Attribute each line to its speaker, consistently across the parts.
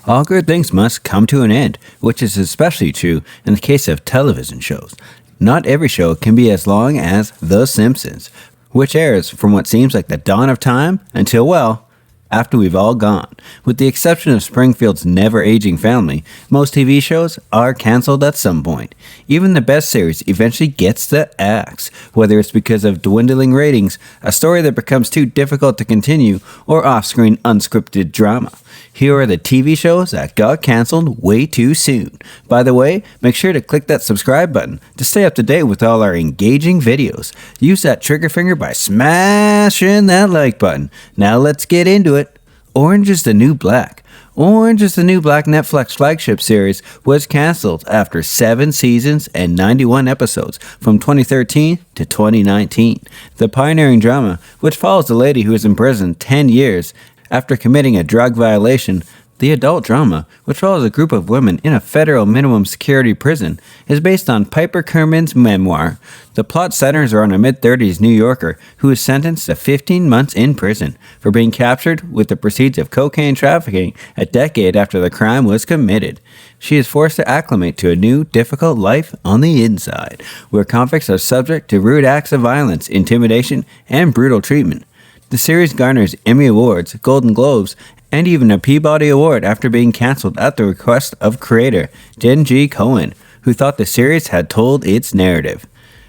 Speaker 1: All good things must come to an end, which is especially true in the case of television shows. Not every show can be as long as The Simpsons, which airs from what seems like the dawn of time until, well, after we've all gone. With the exception of Springfield's never-aging family, most TV shows are canceled at some point. Even the best series eventually gets the axe, whether it's because of dwindling ratings, a story that becomes too difficult to continue, or off-screen unscripted drama. Here are the TV shows that got canceled way too soon. By the way, make sure to click that subscribe button to stay up to date with all our engaging videos. Use that trigger finger by smashing that like button. Now let's get into it. Orange is the New Black. Orange is the New Black Netflix flagship series was canceled after 7 seasons and 91 episodes from 2013 to 2019. The pioneering drama, which follows a lady who is imprisoned 10 years after committing a drug violation, the adult drama, which follows a group of women in a federal minimum security prison, is based on Piper Kerman's memoir. The plot centers around a mid-30s New Yorker who is sentenced to 15 months in prison for being captured with the proceeds of cocaine trafficking a decade after the crime was committed. She is forced to acclimate to a new, difficult life on the inside, where convicts are subject to rude acts of violence, intimidation, and brutal treatment. The series garners Emmy Awards, Golden Globes, and even a Peabody Award after being canceled at the request of creator Jen G. Cohen, who thought the series had told its narrative.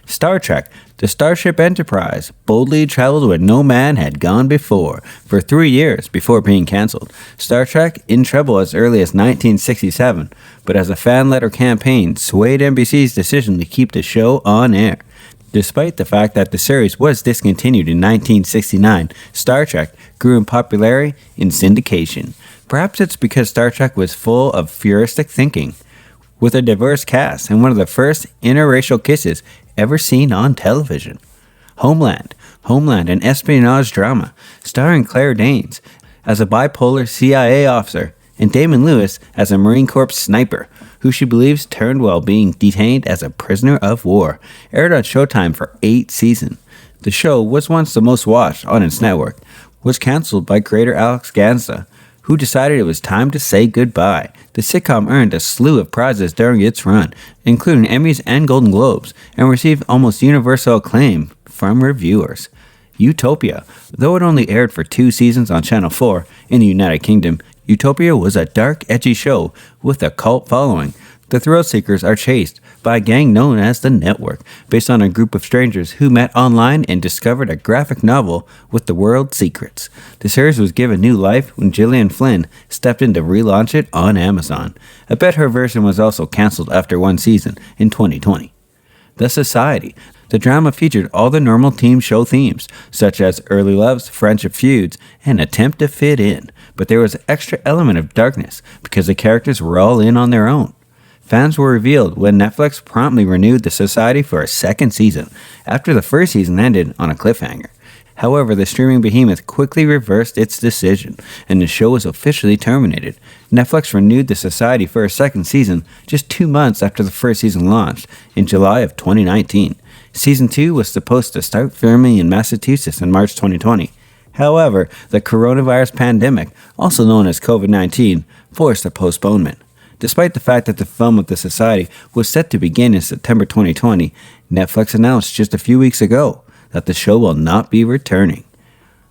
Speaker 1: Star Trek, the Starship Enterprise, boldly traveled where no man had gone before for 3 years before being canceled. Star Trek in trouble as early as 1967, but as a fan-letter campaign swayed NBC's decision to keep the show on air. Despite the fact that the series was discontinued in 1969, Star Trek grew in popularity in syndication. Perhaps it's because Star Trek was full of futuristic thinking, with a diverse cast and one of the first interracial kisses ever seen on television. Homeland, an espionage drama, starring Claire Danes as a bipolar CIA officer and Damon Lewis as a Marine Corps sniper, who she believes turned while being detained as a prisoner of war, aired on Showtime for 8 seasons. The show was once the most watched on its network, was canceled by creator Alex Gansa, who decided it was time to say goodbye. The sitcom earned a slew of prizes during its run, including Emmys and Golden Globes, and received almost universal acclaim from reviewers. Utopia, though it only aired for 2 seasons on Channel 4 in the United Kingdom, Utopia was a dark, edgy show with a cult following. The thrill seekers are chased by a gang known as the Network, based on a group of strangers who met online and discovered a graphic novel with the world's secrets. The series was given new life when Gillian Flynn stepped in to relaunch it on Amazon. I bet her version was also canceled after 1 season in 2020. The Society. The drama featured all the normal teen show themes, such as early loves, friendship feuds, and attempt to fit in. But there was an extra element of darkness because the characters were all in on their own. Fans were revealed when Netflix promptly renewed The Society for a 2nd season, after the first season ended on a cliffhanger. However, the streaming behemoth quickly reversed its decision, and the show was officially terminated. Netflix renewed The Society for a 2nd season just 2 months after the first season launched, in July of 2019. Season 2 was supposed to start filming in Massachusetts in March 2020. However, the coronavirus pandemic, also known as COVID-19, forced a postponement. Despite the fact that the film of The Society was set to begin in September 2020, Netflix announced just a few weeks ago that the show will not be returning.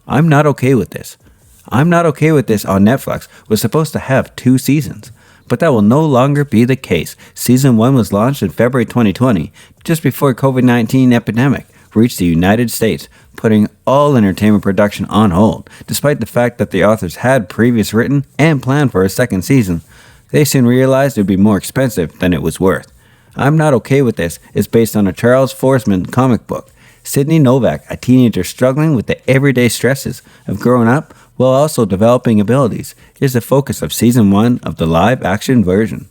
Speaker 1: I'm not okay with this. on Netflix was supposed to have 2 seasons, but that will no longer be the case. Season 1 was launched in February 2020, just before COVID-19 epidemic reached the United States, putting all entertainment production on hold. Despite the fact that the authors had previously written and planned for a 2nd season, they soon realized it would be more expensive than it was worth. I'm Not Okay With This is based on a Charles Forsman comic book. Sydney Novak, a teenager struggling with the everyday stresses of growing up while also developing abilities, is the focus of Season 1 of the live-action version.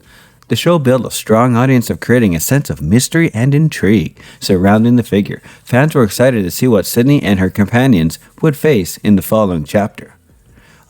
Speaker 1: The show built a strong audience of creating a sense of mystery and intrigue surrounding the figure. Fans were excited to see what Sydney and her companions would face in the following chapter.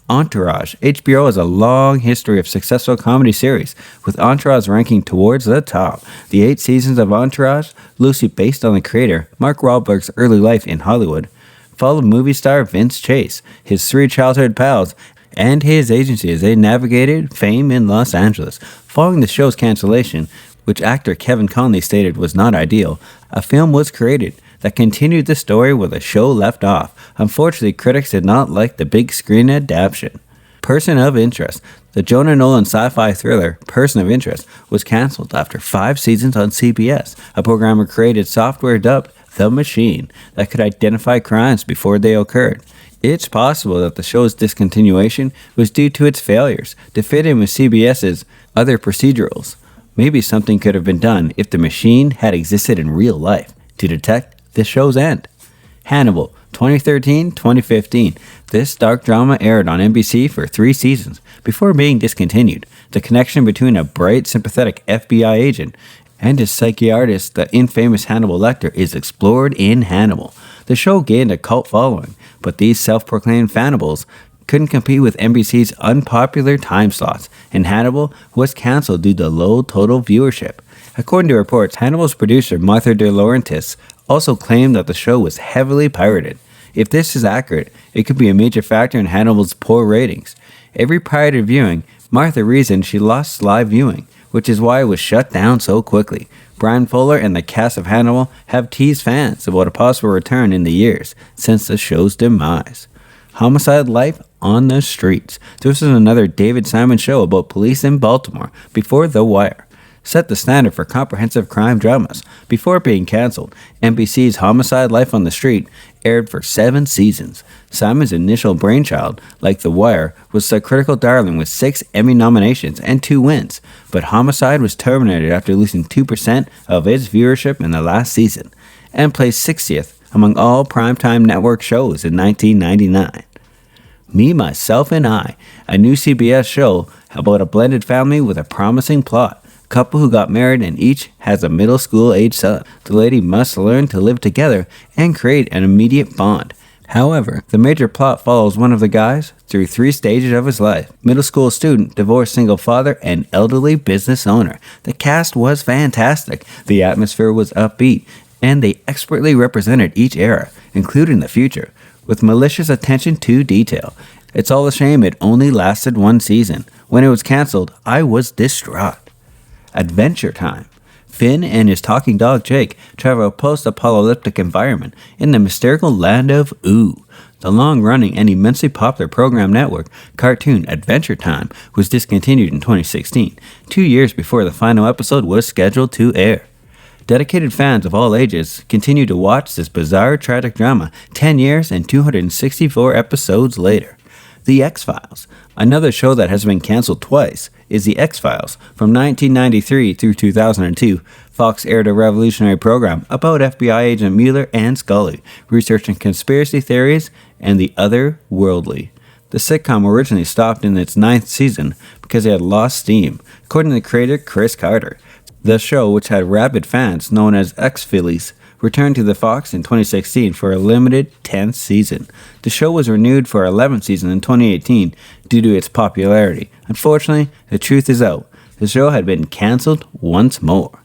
Speaker 1: Entourage. HBO has a long history of successful comedy series, with Entourage ranking towards the top. The 8 seasons of Entourage, loosely based on the creator Mark Wahlberg's early life in Hollywood, followed movie star Vince Chase, his 3 childhood pals, and his agency as they navigated fame in Los Angeles. Following the show's cancellation, which actor Kevin Conley stated was not ideal, a film was created that continued the story where the show left off. Unfortunately, critics did not like the big screen adaptation. Person of Interest. The Jonah Nolan sci-fi thriller Person of Interest was cancelled after 5 seasons on CBS. A programmer created software dubbed The Machine that could identify crimes before they occurred. It's possible that the show's discontinuation was due to its failures to fit in with CBS's other procedurals. Maybe something could have been done if the machine had existed in real life to detect the show's end. Hannibal, 2013-2015. This dark drama aired on NBC for 3 seasons before being discontinued. The connection between a bright, sympathetic FBI agent and his psychiatrist, the infamous Hannibal Lecter, is explored in Hannibal. The show gained a cult following, but these self-proclaimed Hannibals couldn't compete with NBC's unpopular time slots, and Hannibal was cancelled due to low total viewership. According to reports, Hannibal's producer Martha De Laurentiis also claimed that the show was heavily pirated. If this is accurate, it could be a major factor in Hannibal's poor ratings. Every pirated viewing, Martha reasoned she lost live viewing, which is why it was shut down so quickly. Brian Fuller and the cast of Hannibal have teased fans about a possible return in the years since the show's demise. Homicide Life on the Streets. This is another David Simon show about police in Baltimore before The Wire. Set the standard for comprehensive crime dramas. Before being cancelled, NBC's Homicide Life on the Street aired for 7 seasons. Simon's initial brainchild, like The Wire, was the critical darling with 6 Emmy nominations and 2 wins, but Homicide was terminated after losing 2% of its viewership in the last season, and placed 60th among all primetime network shows in 1999. Me, Myself, and I, a new CBS show about a blended family with a promising plot. Couple who got married and each has a middle school age son. The lady must learn to live together and create an immediate bond. However, the major plot follows one of the guys through 3 stages of his life: middle school student, divorced single father, and elderly business owner. The cast was fantastic. The atmosphere was upbeat, and they expertly represented each era, including the future, with malicious attention to detail. It's all a shame it only lasted 1 season. When it was cancelled, I was distraught. Adventure Time. Finn and his talking dog Jake travel a post-apocalyptic environment in the mystical land of Ooo. The long-running and immensely popular program network cartoon Adventure Time was discontinued in 2016, 2 years before the final episode was scheduled to air. Dedicated fans of all ages continue to watch this bizarre tragic drama 10 years and 264 episodes later. The X-Files. Another show that has been cancelled twice is The X-Files. From 1993 through 2002, Fox aired a revolutionary program about FBI agent Mueller and Scully, researching conspiracy theories and the otherworldly. The sitcom originally stopped in its 9th season because it had lost steam, according to creator Chris Carter. The show, which had rabid fans known as X-Phillies, returned to the Fox in 2016 for a limited 10th season. The show was renewed for 11th season in 2018 due to its popularity. Unfortunately, the truth is out. The show had been cancelled once more.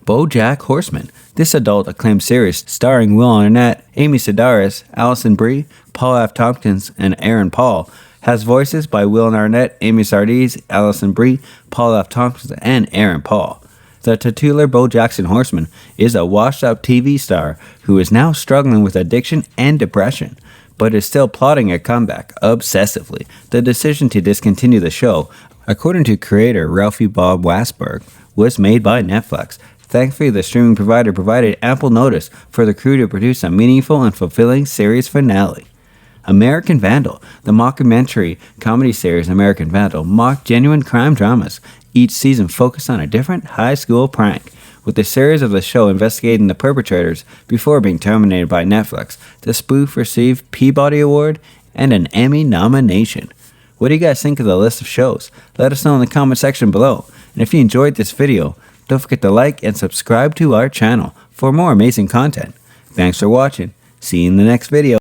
Speaker 1: BoJack Horseman. This adult acclaimed series starring Will Arnett, Amy Sedaris, Alison Brie, Paul F. Tompkins, and Aaron Paul has voices by Will Arnett, Amy Sedaris, Alison Brie, Paul F. Tompkins, and Aaron Paul. The titular BoJack Horseman is a washed-up TV star who is now struggling with addiction and depression, but is still plotting a comeback obsessively. The decision to discontinue the show, according to creator Ralphie Bob Wassberg, was made by Netflix. Thankfully, the streaming provider provided ample notice for the crew to produce a meaningful and fulfilling series finale. American Vandal. The mockumentary comedy series American Vandal mocked genuine crime dramas. Each season focused on a different high school prank, with the series of the show investigating the perpetrators before being terminated by Netflix. The spoof received Peabody Award and an Emmy nomination. What do you guys think of the list of shows? Let us know in the comment section below. And if you enjoyed this video, don't forget to like and subscribe to our channel for more amazing content. Thanks for watching. See you in the next video.